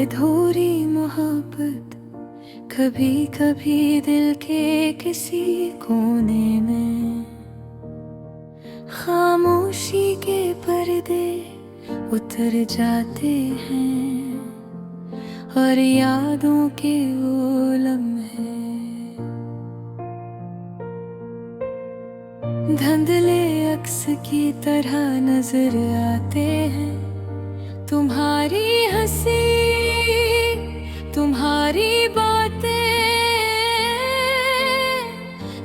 अधूरी मोहब्बत कभी कभी दिल के किसी कोने में खामोशी के पर्दे उतर जाते हैं और यादों के वो लम्हे धुंधले अक्स की तरह नजर आते हैं। तुम्हारी हंसी तुम्हारी बातें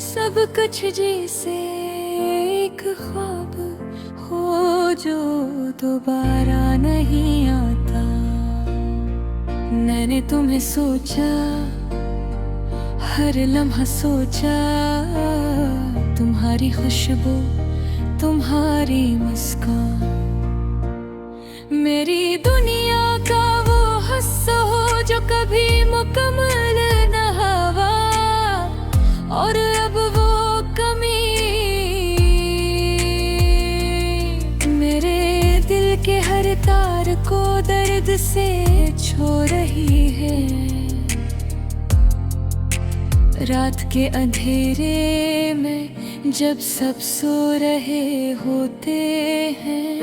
सब कुछ जैसे एक ख्वाब हो जो दोबारा नहीं आता। मैंने तुम्हें सोचा हर लम्हा सोचा, तुम्हारी खुशबू तुम्हारी मुस्कान मेरी दुनिया का वो हिस्सा हो जो कभी मुकम्मल न हुआ और अब वो कमी मेरे दिल के हर तार को दर्द से छू रही है। रात के अंधेरे में जब सब सो रहे होते हैं,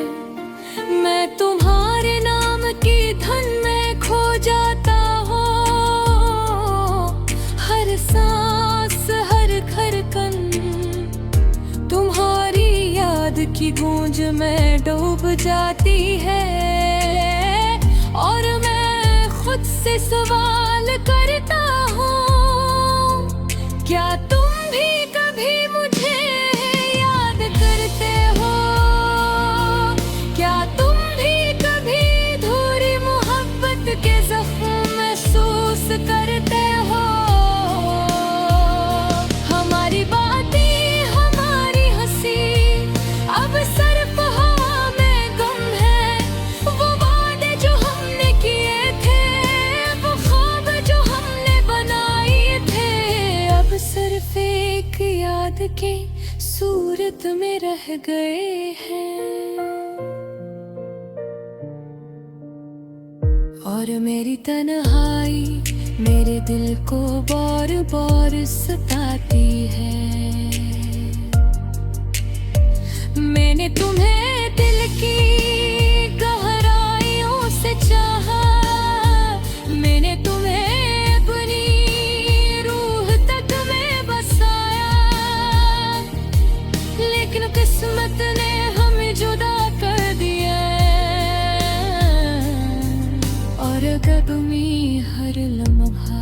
मैं तुम्हारे नाम की धुन में खो जाता हूँ। हर सांस हर धड़कन तुम्हारी याद की गूंज में डूब जाती है और मैं खुद से सवाल करता हूँ, क्या तुम भी कभी मुझे याद करते हो? क्या तुम भी कभी अधूरी मोहब्बत के ज़ख्म महसूस करते हो? हमारी बातें हमारी हंसी अब सिर्फ हवा में गुम है। वो वादे जो हमने किए थे, वो ख्वाब जो हमने बनाए थे, अब सिर्फ एक याद की सूरत में रह गए हैं। और मेरी तन्हाई मेरे दिल को बार बार सताती है। मैंने तुम्हें दिल की गहराइयों से चाहा, मैंने तुम्हें अपनी रूह तक में बसाया, लेकिन किस्मत ने हमें जुदा कर दिया और कब में हर लम्हा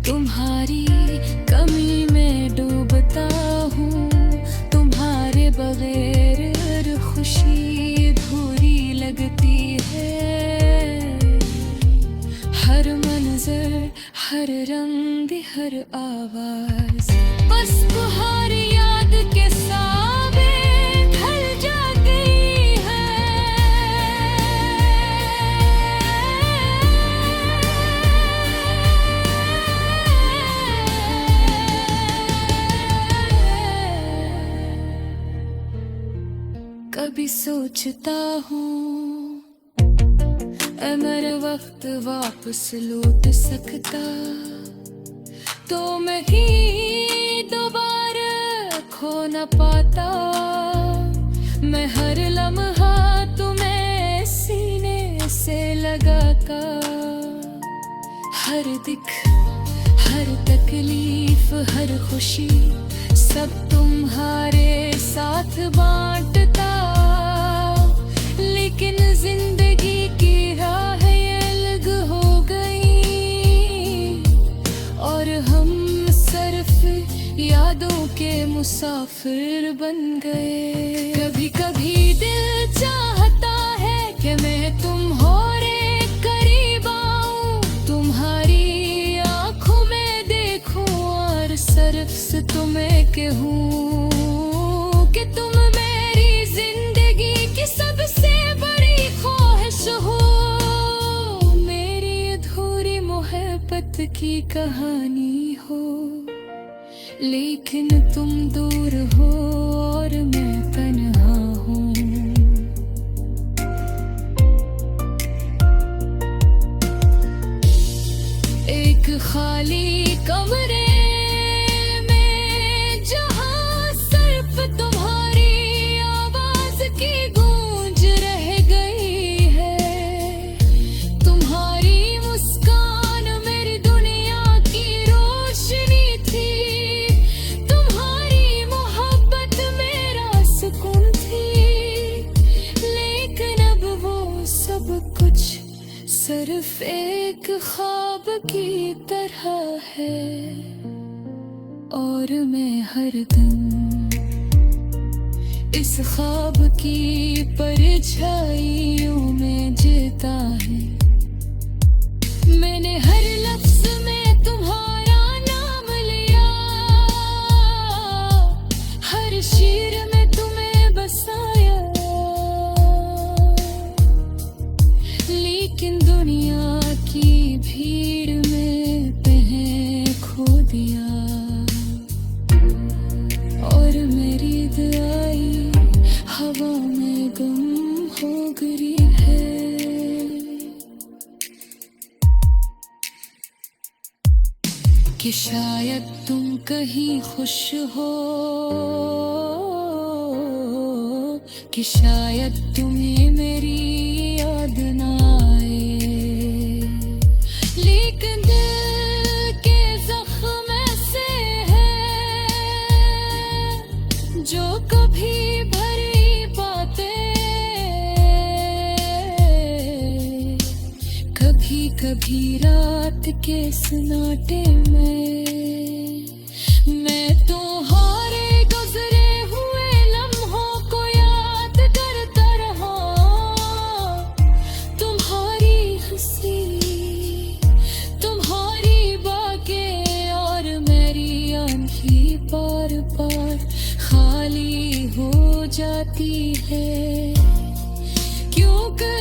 तुम्हारी कमी में डूबता हूँ। तुम्हारे बगैर हर खुशी अधूरी लगती है। हर मंजर हर रंग हर आवाज बस तुम्हारी याद के सावे ढल जा गई है। कभी सोचता हूँ अगर वक्त वापस लौट सकता तो मैं ही दोबारा खो न पाता। मैं हर लम्हा तुम्हें सीने से लगाता, हर दिख हर तकलीफ हर खुशी सब तुम्हारे साथ बांटता। लेकिन जिंदगी की राहें अलग हो गई और हम सिर्फ यादों के मुसाफिर बन गए। कभी कभी दिल चाहता है कि मैं तुम्हारे करीब आऊं, तुम्हारी आंखों में देखूं और सिर्फ से तुम्हें कहूं कि तुम मेरी जिंदगी की सबसे बड़ी ख्वाहिश हो। मेरी अधूरी मोहब्बत की कहानी हो, लेकिन तुम दूर हो और मैं तन्हा हूँ। खाली कमरे में जहां सिर्फ तुम्हारी आवाज की गूंज रह गई है। तुम्हारी मुस्कान मेरी दुनिया की रोशनी थी, तुम्हारी मोहब्बत मेरा सुकून थी। लेकिन अब वो सब कुछ सिर्फ एक ख्वाब की तरह है, और मैं हर दिन इस ख्वाब की परछाइयों में जीता है। मैंने हर लफ्ज में तुम्हारा नाम लिया, हर शेर में तुम्हें बसाया। लेकिन दुनिया की भीड़ में तुम्हें खो दिया, और मेरी दुआई हवा में गुम हो गई है। कि शायद तुम कहीं खुश हो, कि शायद तुम्हें मेरी याद ना आए। लेकिन दिल के जख्म ऐसे हैं जो कभी भर ही पाते। कभी कभी रात के सन्नाटे में मैं तुम्हारे गुजरे हुए लम्हों को याद करता रहा। तुम्हारी हंसी, तुम्हारी बातें और मेरी आंखें बार बार खाली हो जाती है, क्योंकि